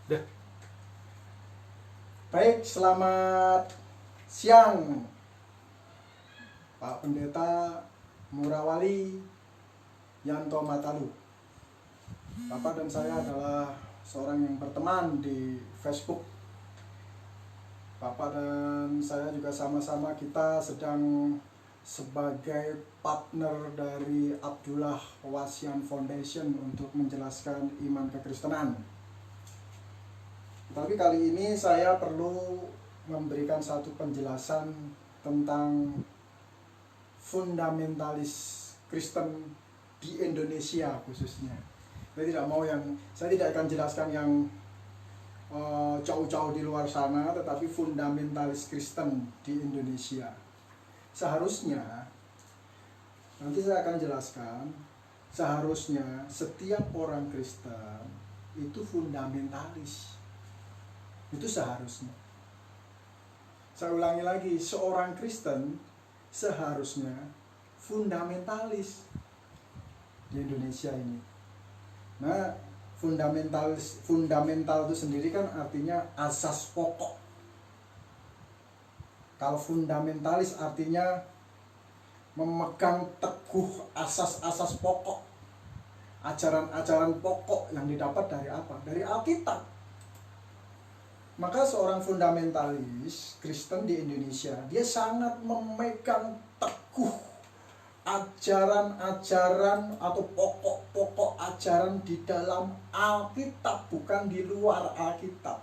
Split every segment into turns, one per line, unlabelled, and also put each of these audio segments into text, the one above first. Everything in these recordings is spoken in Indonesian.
Dah. Baik, selamat siang Pak Pendeta Murawali Yanto Matalu. Bapak dan saya adalah seorang yang berteman di Facebook. Bapak dan saya juga sama-sama kita sedang sebagai partner dari Abdullah Wasian Foundation untuk menjelaskan iman kekristenan. Tapi kali ini saya perlu memberikan satu penjelasan tentang fundamentalis Kristen di Indonesia khususnya. Saya tidak akan jelaskan yang jauh-jauh di luar sana, tetapi fundamentalis Kristen di Indonesia. Seharusnya, nanti saya akan jelaskan, seharusnya setiap orang Kristen itu fundamentalis. Itu seharusnya. Saya ulangi lagi, seorang Kristen seharusnya fundamentalis di Indonesia ini. Nah, fundamental itu sendiri kan artinya asas pokok. Kalau fundamentalis artinya memegang teguh asas-asas pokok, ajaran-ajaran pokok yang didapat dari apa? Dari Alkitab. Maka seorang fundamentalis Kristen di Indonesia, dia sangat memegang teguh ajaran-ajaran atau pokok-pokok ajaran di dalam Alkitab, bukan di luar Alkitab.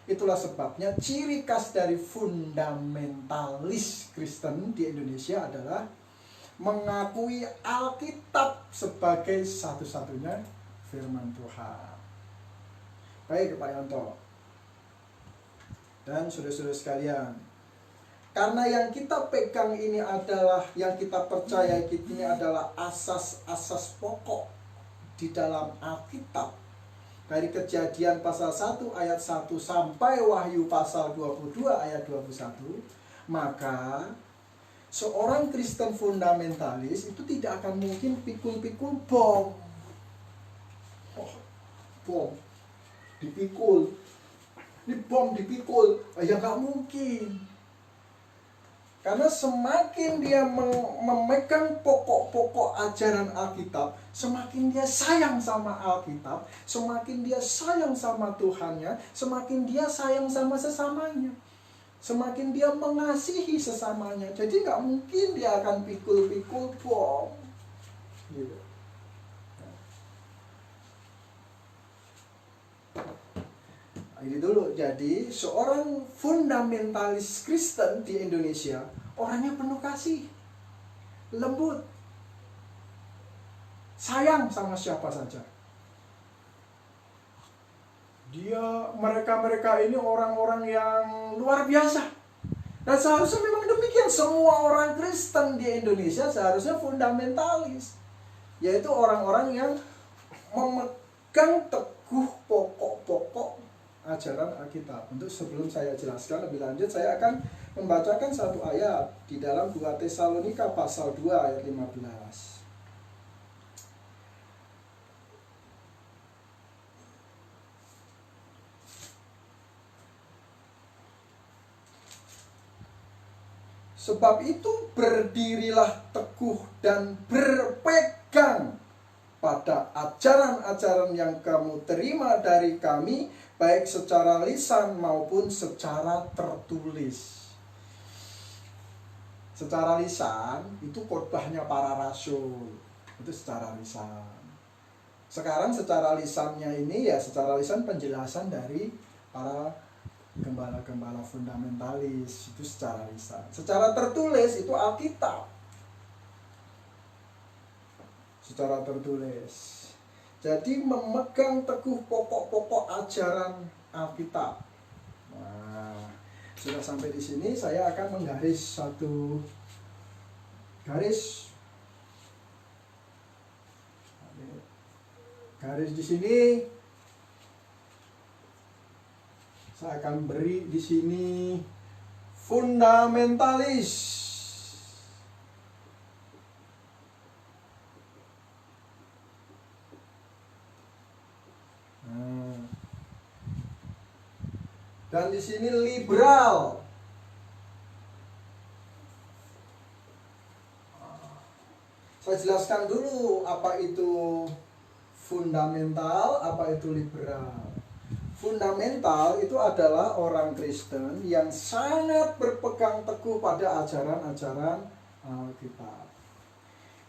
Itulah sebabnya ciri khas dari fundamentalis Kristen di Indonesia adalah mengakui Alkitab sebagai satu-satunya firman Tuhan. Baik Pak Yanto dan saudara-saudara sekalian, karena yang kita pegang ini adalah, yang kita percaya ini adalah asas-asas pokok di dalam Alkitab. Dari Kejadian pasal 1 ayat 1 sampai Wahyu pasal 22 ayat 21, maka seorang Kristen fundamentalis itu tidak akan mungkin pikul-pikul bom. Bom dipikul. Ini bom dipikul, ya nggak mungkin. Karena semakin dia memegang pokok-pokok ajaran Alkitab, semakin dia sayang sama Alkitab, semakin dia sayang sama Tuhannya, semakin dia sayang sama sesamanya, semakin dia mengasihi sesamanya. Jadi nggak mungkin dia akan pikul-pikul bom. Gitu. Ini dulu, jadi seorang fundamentalis Kristen di Indonesia orangnya penuh kasih, lembut, sayang sama siapa saja. Mereka ini orang-orang yang luar biasa. Dan seharusnya memang demikian, semua orang Kristen di Indonesia seharusnya fundamentalis, yaitu orang-orang yang memegang teguh pokok-pokok ajaran Alkitab. Untuk sebelum saya jelaskan lebih lanjut, saya akan membacakan satu ayat di dalam 2 Tesalonika pasal 2 ayat 15. Sebab itu berdirilah teguh dan berpegang pada ajaran-ajaran yang kamu terima dari kami, baik secara lisan maupun secara tertulis. Secara lisan itu khotbahnya para rasul, itu secara lisan. Sekarang secara lisannya ini ya secara lisan penjelasan dari para gembala-gembala fundamentalis, itu secara lisan. Secara tertulis itu Alkitab. Secara tertulis. Jadi memegang teguh pokok-pokok ajaran Alkitab. Nah, sudah sampai di sini saya akan menggaris satu garis. Garis di sini saya akan beri di sini fundamentalis. Dan di sini liberal. Saya jelaskan dulu apa itu fundamental, apa itu liberal. Fundamental itu adalah orang Kristen yang sangat berpegang teguh pada ajaran-ajaran Alkitab.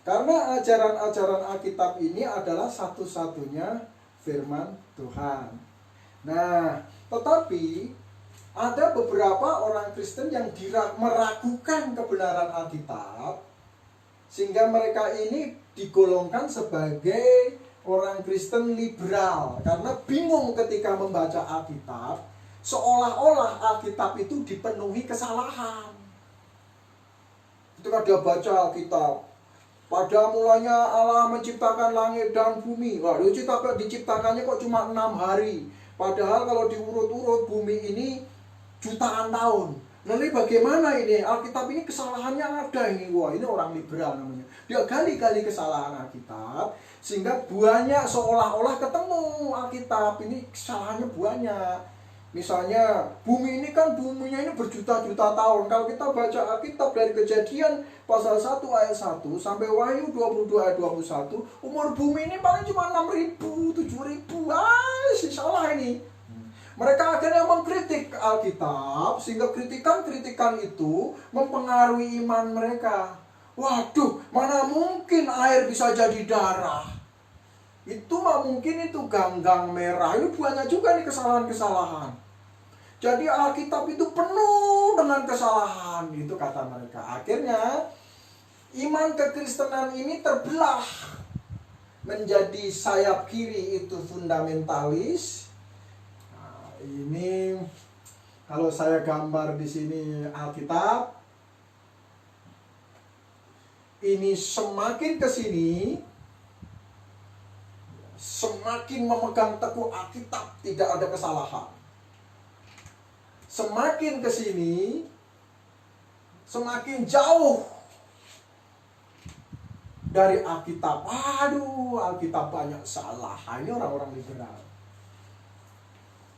Karena ajaran-ajaran Alkitab ini adalah satu-satunya firman Tuhan. Nah, tetapi ada beberapa orang Kristen yang meragukan kebenaran Alkitab, sehingga mereka ini digolongkan sebagai orang Kristen liberal. Karena bingung ketika membaca Alkitab, seolah-olah Alkitab itu dipenuhi kesalahan. Ketika dia baca Alkitab, pada mulanya Allah menciptakan langit dan bumi. Wah, diciptakannya kok cuma 6 hari. Padahal kalau diurut-urut bumi ini jutaan tahun. Lalu bagaimana ini? Alkitab ini kesalahannya ada ini. Wah, ini orang liberal namanya. Dia gali-gali kesalahan Alkitab, sehingga banyak seolah-olah ketemu Alkitab ini kesalahannya banyak. Misalnya, bumi ini kan buminya ini berjuta-juta tahun. Kalau kita baca Alkitab dari Kejadian pasal 1 ayat 1 sampai Wahyu 22 ayat 21, umur bumi ini paling cuma 6.000, 7.000. Salah ini. Mereka akhirnya mengkritik Alkitab, sehingga kritikan-kritikan itu mempengaruhi iman mereka. Waduh, mana mungkin air bisa jadi darah? Itu mah mungkin itu ganggang merah. Ini banyak juga nih kesalahan-kesalahan. Jadi Alkitab itu penuh dengan kesalahan, itu kata mereka. Akhirnya iman kekristenan ini terbelah menjadi sayap kiri itu fundamentalis. Ini kalau saya gambar di sini Alkitab, ini semakin ke sini semakin memegang teguh Alkitab, tidak ada kesalahan. Semakin ke sini semakin jauh dari Alkitab. Aduh, Alkitab banyak salah. Ini orang-orang liberal.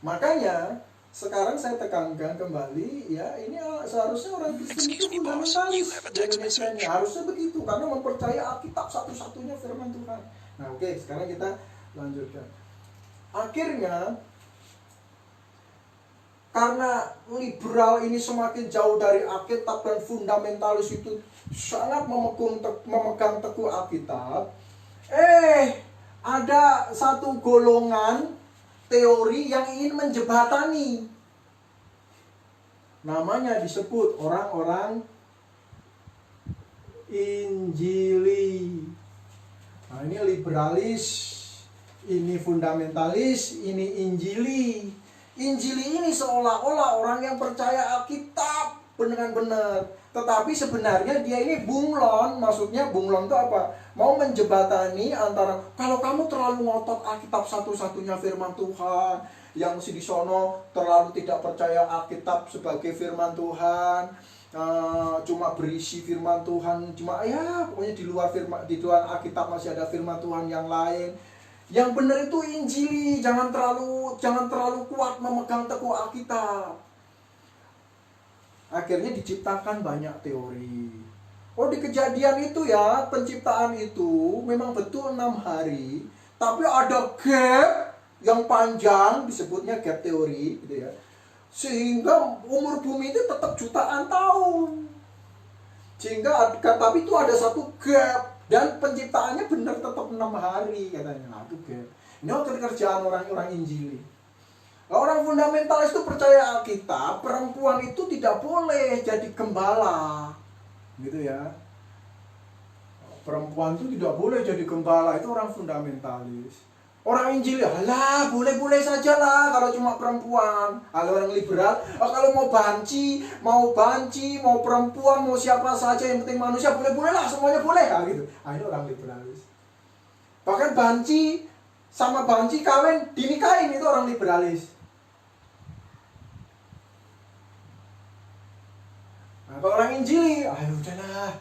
Makanya sekarang saya tekankan kembali, ya, ini seharusnya orang Kristen itu fundamentalis di Indonesia ini. Harusnya begitu, karena mempercayai Alkitab satu-satunya firman Tuhan. Nah, oke, sekarang kita lanjutkan. Akhirnya karena liberal ini semakin jauh dari Alkitab dan fundamentalis itu sangat memegang teguh Alkitab, ada satu golongan teori yang ingin menjebatani. Namanya disebut orang-orang Injili. Nah, ini liberalis, ini fundamentalis, ini Injili. Injili ini seolah-olah orang yang percaya Alkitab benar-benar, tetapi sebenarnya dia ini bunglon. Maksudnya bunglon itu apa? Mau menjebatani antara, kalau kamu terlalu ngotot Alkitab satu-satunya firman Tuhan, yang si di sono terlalu tidak percaya Alkitab sebagai firman Tuhan, cuma berisi firman Tuhan, cuma ya pokoknya di luar Alkitab masih ada firman Tuhan yang lain. Yang benar itu Injili, jangan terlalu kuat memegang teguh Alkitab. Akhirnya diciptakan banyak teori. Oh, di Kejadian itu ya, penciptaan itu memang betul 6 hari, tapi ada gap yang panjang, disebutnya gap teori gitu ya. Sehingga umur bumi itu tetap jutaan tahun. Tapi itu ada satu gap. Dan penciptaannya benar tetap 6 hari katanya. Nah, itu gap. Ini kerjaan orang-orang Injili. Orang fundamentalis itu percaya Alkitab, perempuan itu tidak boleh jadi gembala. Gitu ya. Perempuan itu tidak boleh jadi gembala, itu orang fundamentalis. Orang Injili, alah boleh-boleh saja lah kalau cuma perempuan. Kalau orang liberal, kalau mau banci, mau perempuan, mau siapa saja, yang penting manusia, boleh-boleh lah, semuanya boleh. Nah, gitu. Ini orang liberalis. Bahkan banci sama banci kawin dinikahin, itu orang liberalis. Nah, kalau orang Injili, ayo udahlah,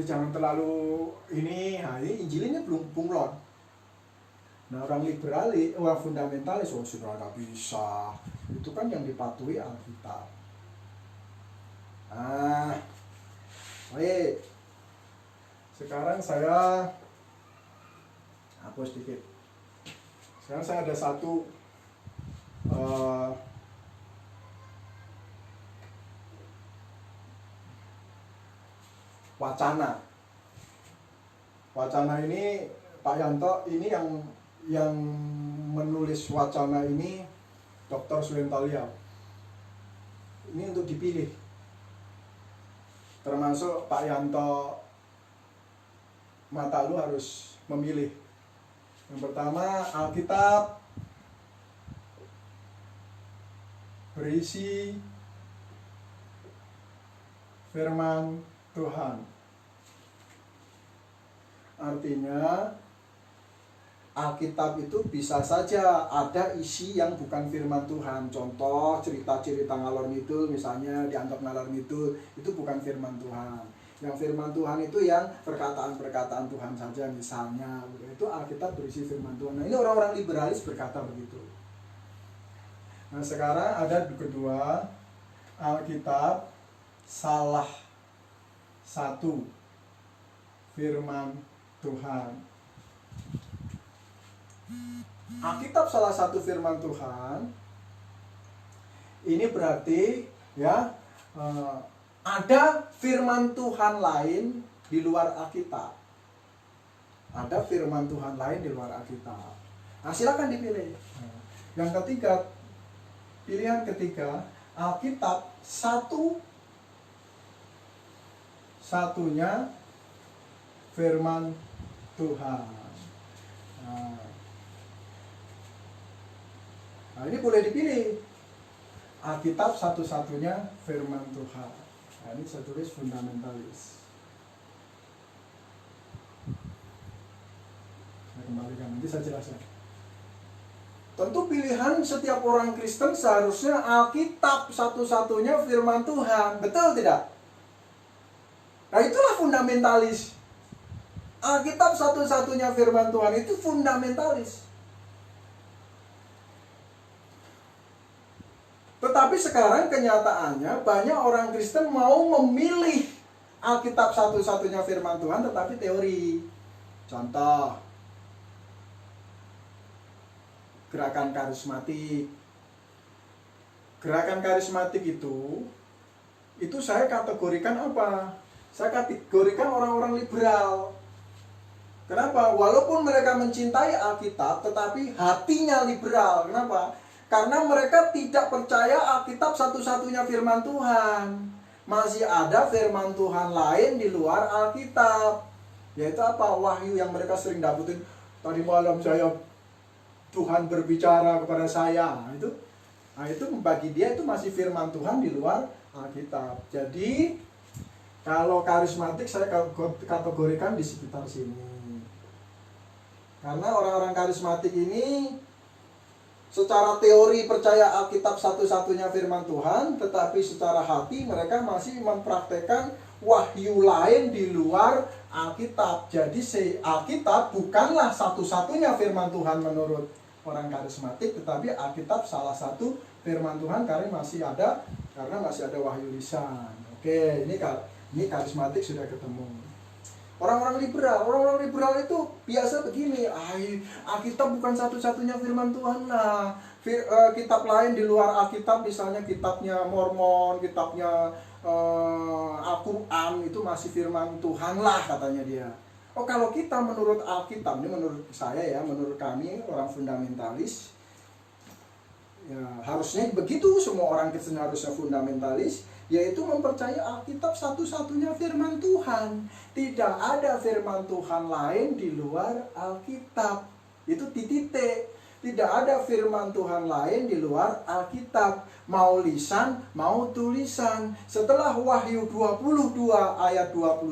jangan terlalu ini. Nah, ini Injilinya belum bunglon. Nah, orang liberalis, orang fundamentalis, oh sudah nggak bisa. Itu kan yang dipatuhi Alkitab. Nah, baik. Sekarang saya hapus sedikit. Sekarang saya ada satu wacana. Wacana ini Pak Yanto, ini yang menulis wacana ini Dr. Sulentolia. Ini untuk dipilih. Termasuk Pak Yanto Matalu harus memilih. Yang pertama, Alkitab berisi firman Tuhan. Artinya Alkitab itu bisa saja ada isi yang bukan firman Tuhan. Contoh cerita-cerita ngalor ngidul, misalnya dianggap ngalor ngidul, itu bukan firman Tuhan. Yang firman Tuhan itu yang perkataan-perkataan Tuhan saja, misalnya itu Alkitab berisi firman Tuhan. Nah, ini orang-orang liberalis berkata begitu. Nah, sekarang ada kedua, Alkitab salah satu firman Tuhan. Alkitab salah satu firman Tuhan. Ini berarti ya ada firman Tuhan lain di luar Alkitab. Ada firman Tuhan lain di luar Alkitab. Nah, silakan dipilih. Yang ketiga, pilihan ketiga, Alkitab satunya firman Tuhan. Nah, ini boleh dipilih. Alkitab satu-satunya firman Tuhan. Nah, ini saya tulis fundamentalis. Saya kembalikan, nanti saya jelaskan. Tentu pilihan setiap orang Kristen seharusnya Alkitab satu-satunya firman Tuhan. Betul tidak? Nah, itulah fundamentalis. Alkitab satu-satunya firman Tuhan itu fundamentalis. Tetapi sekarang kenyataannya banyak orang Kristen mau memilih Alkitab satu-satunya firman Tuhan tetapi teori. Contoh, gerakan karismatik. Gerakan karismatik itu saya kategorikan apa? Saya kategorikan orang-orang liberal. Kenapa? Walaupun mereka mencintai Alkitab, tetapi hatinya liberal. Kenapa? Karena mereka tidak percaya Alkitab satu-satunya firman Tuhan. Masih ada firman Tuhan lain di luar Alkitab. Yaitu apa? Wahyu yang mereka sering dapetin. Tadi malam Tuhan berbicara kepada saya. Nah, itu bagi dia itu masih firman Tuhan di luar Alkitab. Jadi, kalau karismatik saya kategorikan di sekitar sini. Karena orang-orang karismatik ini secara teori percaya Alkitab satu-satunya firman Tuhan, tetapi secara hati mereka masih mempraktekkan wahyu lain di luar Alkitab. Jadi Alkitab bukanlah satu-satunya firman Tuhan menurut orang karismatik, tetapi Alkitab salah satu firman Tuhan karena masih ada wahyu lisan. Oke, ini karismatik sudah ketemu. Orang-orang liberal itu biasa begini, Alkitab bukan satu-satunya firman Tuhan lah. Kitab lain di luar Alkitab, misalnya kitabnya Mormon, kitabnya Al-Quran, itu masih firman Tuhan lah katanya dia. Oh, kalau kita menurut Alkitab, ini menurut saya ya, menurut kami orang fundamentalis, ya harusnya begitu, semua orang Kristen harusnya fundamentalis, yaitu mempercayai Alkitab satu-satunya firman Tuhan. Tidak ada firman Tuhan lain di luar Alkitab. Itu titik. Tidak ada firman Tuhan lain di luar Alkitab. Mau lisan, mau tulisan. Setelah Wahyu 22 ayat 21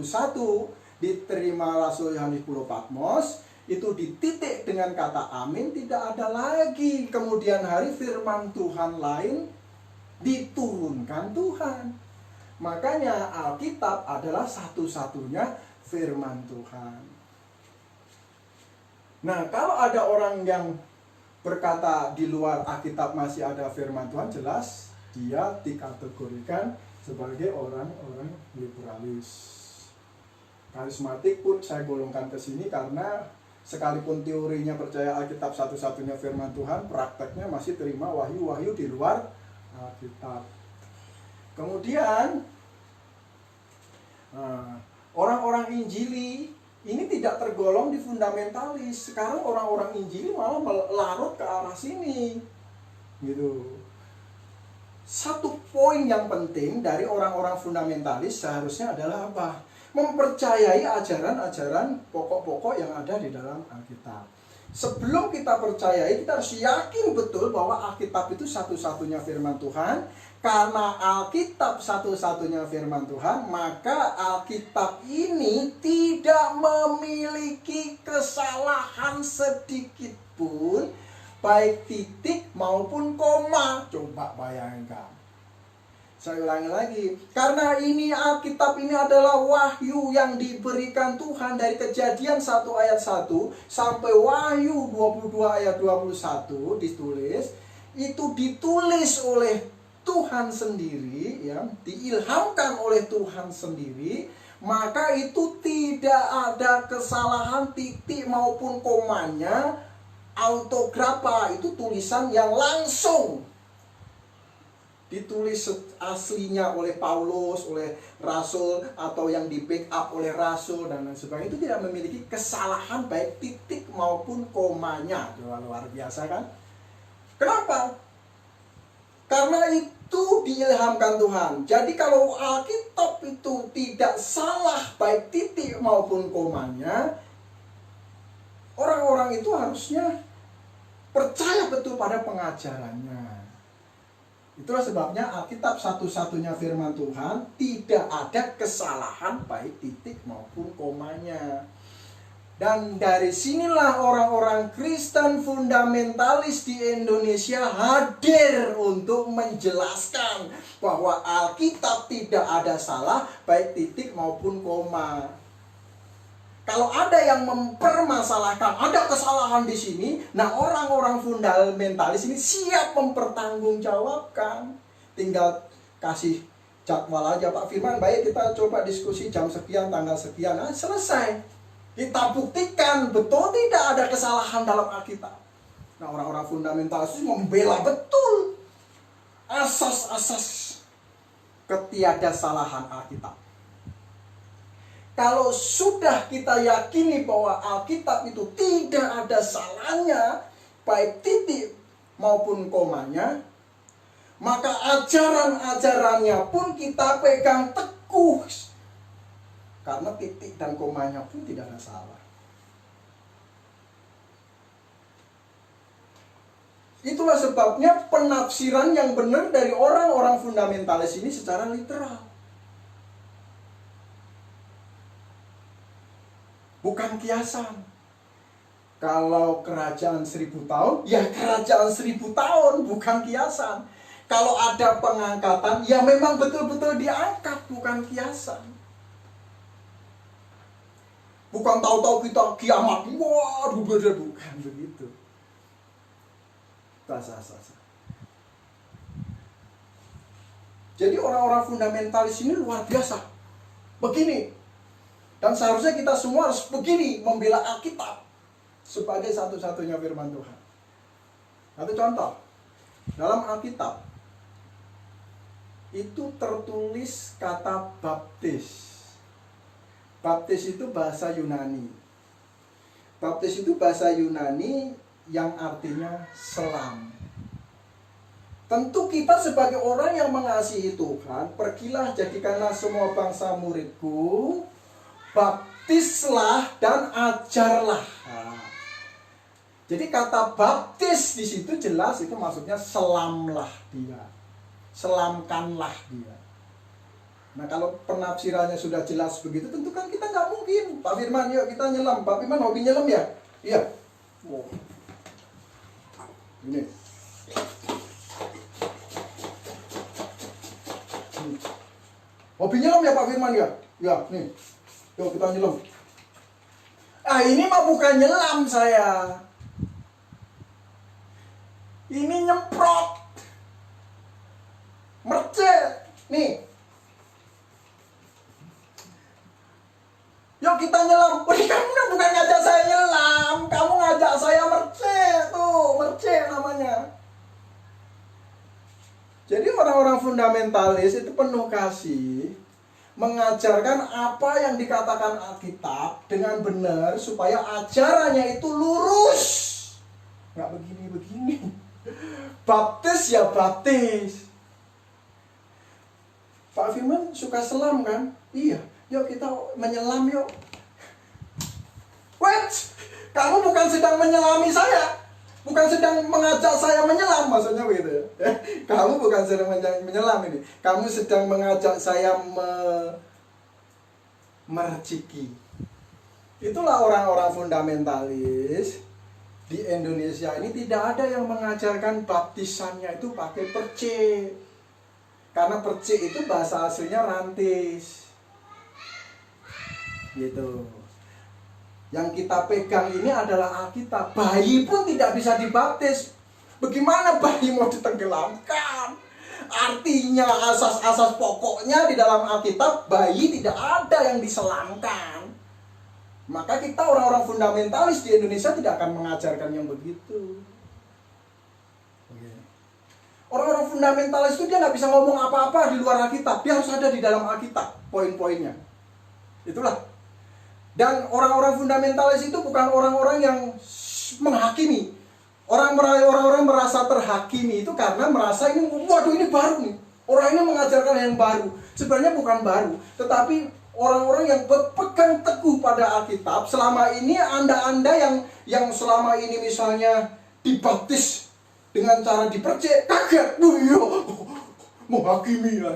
diterima Rasul Yohanes Pulau Patmos, itu dititik dengan kata amin, tidak ada lagi kemudian hari firman Tuhan lain diturunkan Tuhan. Makanya Alkitab adalah satu-satunya firman Tuhan. Nah, kalau ada orang yang berkata di luar Alkitab masih ada firman Tuhan, jelas dia dikategorikan sebagai orang-orang liberalis. Karismatik pun saya golongkan ke sini karena sekalipun teorinya percaya Alkitab satu-satunya firman Tuhan, prakteknya masih terima wahyu-wahyu di luar Alkitab. Kemudian orang-orang Injili ini tidak tergolong di fundamentalis. Sekarang orang-orang Injili malah larut ke arah sini, gitu. Satu poin yang penting dari orang-orang fundamentalis seharusnya adalah apa? Mempercayai ajaran-ajaran pokok-pokok yang ada di dalam Alkitab. Sebelum kita percayai, kita harus yakin betul bahwa Alkitab itu satu-satunya firman Tuhan. Karena Alkitab satu-satunya firman Tuhan, maka Alkitab ini tidak memiliki kesalahan sedikit pun, baik titik maupun koma. Coba bayangkan. Saya ulangi lagi, karena ini Alkitab ini adalah wahyu yang diberikan Tuhan dari Kejadian 1 ayat 1 sampai Wahyu 22 ayat 21 ditulis, itu ditulis oleh Tuhan sendiri, ya, diilhamkan oleh Tuhan sendiri, maka itu tidak ada kesalahan titik maupun komanya, autografa itu tulisan yang langsung ditulis aslinya oleh Paulus, oleh Rasul, atau yang di backup oleh Rasul dan lain sebagainya. Itu tidak memiliki kesalahan baik titik maupun komanya. Luar biasa kan? Kenapa? Karena itu diilhamkan Tuhan. Jadi kalau Alkitab itu tidak salah baik titik maupun komanya, orang-orang itu harusnya percaya betul pada pengajarannya. Itulah sebabnya Alkitab satu-satunya firman Tuhan, tidak ada kesalahan baik titik maupun komanya. Dan dari sinilah orang-orang Kristen fundamentalis di Indonesia hadir untuk menjelaskan bahwa Alkitab tidak ada salah baik titik maupun koma. Kalau ada yang mempermasalahkan ada kesalahan di sini, nah orang-orang fundamentalis ini siap mempertanggungjawabkan. Tinggal kasih jadwal aja, Pak Firman, baik kita coba diskusi jam sekian, tanggal sekian, nah selesai. Kita buktikan betul tidak ada kesalahan dalam Alkitab. Nah orang-orang fundamentalis ini membela betul asas-asas ketiadasalahan Alkitab. Kalau sudah kita yakini bahwa Alkitab itu tidak ada salahnya, baik titik maupun komanya, maka ajaran-ajarannya pun kita pegang teguh. Karena titik dan komanya pun tidak ada salah. Itulah sebabnya penafsiran yang benar dari orang-orang fundamentalis ini secara literal. Bukan kiasan. Kalau kerajaan 1000 tahun, ya kerajaan 1000 tahun, bukan kiasan. Kalau ada pengangkatan, ya memang betul-betul diangkat, bukan kiasan. Bukan tahu-tahu kita kiamat, waduh, bukan begitu. Sah. Jadi orang-orang fundamentalis ini luar biasa. Begini. Dan seharusnya kita semua harus begini membela Alkitab sebagai satu-satunya firman Tuhan. Satu contoh, dalam Alkitab itu tertulis kata baptis. Baptis itu bahasa Yunani. Baptis itu bahasa Yunani yang artinya selam. Tentu kita sebagai orang yang mengasihi Tuhan, pergilah jadikanlah semua bangsa muridku, baptislah dan ajarlah. Nah, jadi kata baptis di situ jelas itu maksudnya selamlah dia, selamkanlah dia. Nah kalau penafsirannya sudah jelas begitu, tentu kan kita nggak mungkin. Pak Firman, yuk kita nyelam. Pak Firman hobi nyelam ya? Iya. Wow. Ini. Hobi nyelam ya Pak Firman ya? Ya, nih. Yuk kita nyelam. Ah, ini mah bukan nyelam saya. Ini nyemprot. Mercek. Nih. Yuk kita nyelam. Wih, kamu bukan ngajak saya nyelam. Kamu ngajak saya mercek. Tuh, mercek namanya. Jadi orang-orang fundamentalis itu penuh kasih, mengajarkan apa yang dikatakan Alkitab dengan benar supaya ajarannya itu lurus. Nggak begini-begini. Baptis ya baptis. Pak Firman suka selam kan? Iya, yuk kita menyelam yuk. What? Kamu bukan sedang menyelami saya. Bukan sedang mengajak saya menyelam, maksudnya begitu ya. Kamu bukan sedang menyelam ini. Kamu sedang mengajak saya merciki. Itulah orang-orang fundamentalis di Indonesia ini, tidak ada yang mengajarkan baptisannya itu pakai percik. Karena percik itu bahasa aslinya rantis. Gitu. Yang kita pegang ini adalah Alkitab. Bayi pun tidak bisa dibaptis. Bagaimana bayi mau ditenggelamkan? Artinya asas-asas pokoknya di dalam Alkitab, bayi tidak ada yang diselamkan. Maka kita orang-orang fundamentalis di Indonesia tidak akan mengajarkan yang begitu. Orang-orang fundamentalis itu dia nggak bisa ngomong apa-apa di luar Alkitab. Dia harus ada di dalam Alkitab, poin-poinnya. Itulah. Dan orang-orang fundamentalis itu bukan orang-orang yang menghakimi. Orang-orang merasa terhakimi itu karena merasa ini, waduh ini baru nih. Orang ini mengajarkan yang baru. Sebenarnya bukan baru, tetapi orang-orang yang berpegang teguh pada Alkitab. Selama ini Anda-Anda yang selama ini misalnya dibaptis dengan cara dipercik, kaget, menghakimi ya.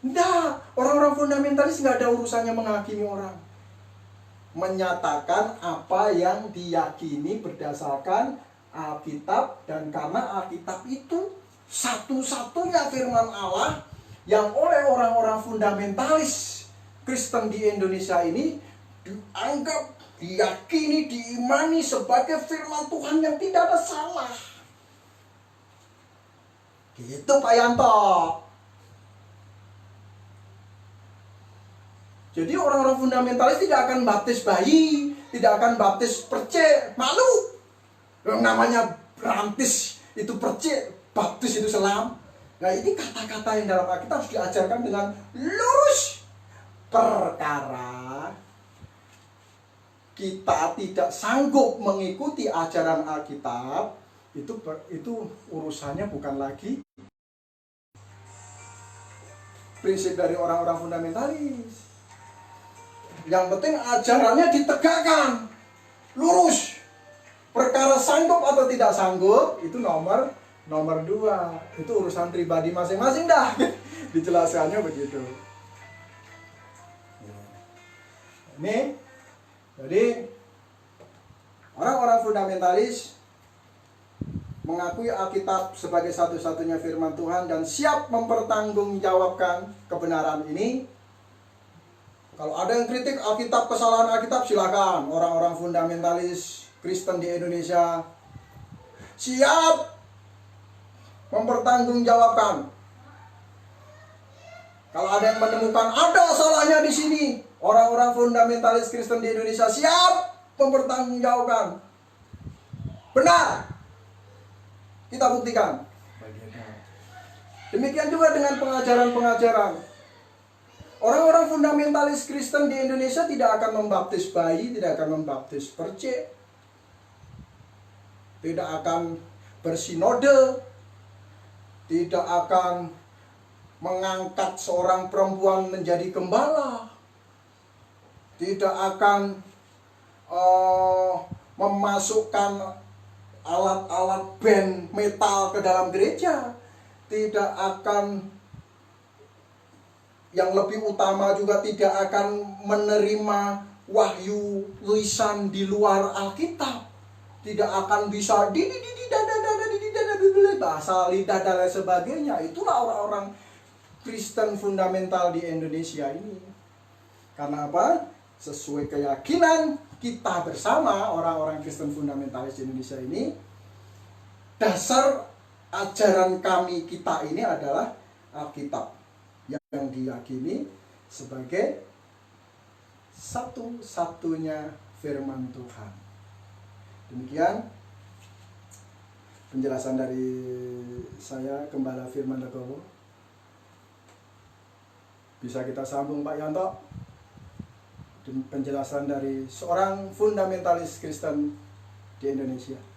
Enggak, orang-orang fundamentalis nggak ada urusannya menghakimi orang. Menyatakan apa yang diyakini berdasarkan Alkitab, dan karena Alkitab itu satu-satunya firman Allah yang oleh orang-orang fundamentalis Kristen di Indonesia ini dianggap, diyakini, diimani sebagai firman Tuhan yang tidak ada salah. Gitu Pak Yanto. Jadi orang-orang fundamentalis tidak akan baptis bayi, tidak akan baptis percik, malu. Yang namanya rantis itu percik, baptis itu selam. Nah ini kata-kata yang dalam Alkitab harus diajarkan dengan lurus. Perkara kita tidak sanggup mengikuti ajaran Alkitab, itu urusannya bukan lagi prinsip dari orang-orang fundamentalis. Yang penting ajarannya ditegakkan, lurus. Perkara sanggup atau tidak sanggup itu nomor 2. Itu urusan pribadi masing-masing dah. Dijelaskannya begitu. Ini jadi orang-orang fundamentalis mengakui Alkitab sebagai satu-satunya firman Tuhan dan siap mempertanggungjawabkan kebenaran ini. Kalau ada yang kritik Alkitab, kesalahan Alkitab, silakan. Orang-orang fundamentalis Kristen di Indonesia siap mempertanggungjawabkan. Kalau ada yang menemukan ada salahnya di sini, orang-orang fundamentalis Kristen di Indonesia siap mempertanggungjawabkan. Benar. Kita buktikan. Demikian juga dengan pengajaran-pengajaran. Orang-orang fundamentalis Kristen di Indonesia tidak akan membaptis bayi, tidak akan membaptis percik, tidak akan bersinode, tidak akan mengangkat seorang perempuan menjadi gembala, tidak akan memasukkan alat-alat band metal ke dalam gereja, tidak akan, yang lebih utama juga tidak akan menerima wahyu lisan di luar Alkitab, tidak akan bisa bahasa lidah dan lain sebagainya. Itulah orang-orang Kristen fundamental di Indonesia ini. Karena apa? Sesuai keyakinan kita bersama orang-orang Kristen fundamentalis di Indonesia ini, dasar ajaran kami kita ini adalah Alkitab yang diyakini sebagai satu-satunya firman Tuhan. Demikian penjelasan dari saya, Gembala Firman Legowo. Bisa kita sambung Pak Yanto, penjelasan dari seorang fundamentalis Kristen di Indonesia.